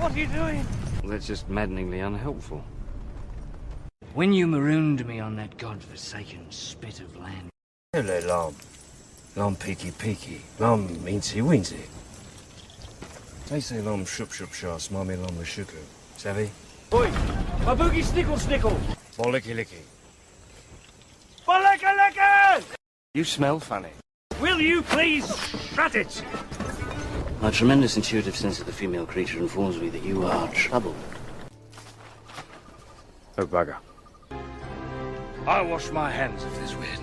What are you doing? That's just maddeningly unhelpful. When you marooned me on that godforsaken spit of land... Hello, Lom. Lom peaky peaky. Lom meansy weensy. They say Lom shup shup shaw, smarmy Lom rashuku. Savvy? Oi! A boogie snickle snickle! Bollicky licky. Balaka laka! You smell funny. Will you please shut it? My tremendous intuitive sense of the female creature informs me that you are troubled. Oh, bugger. I'll wash my hands of this weirdness.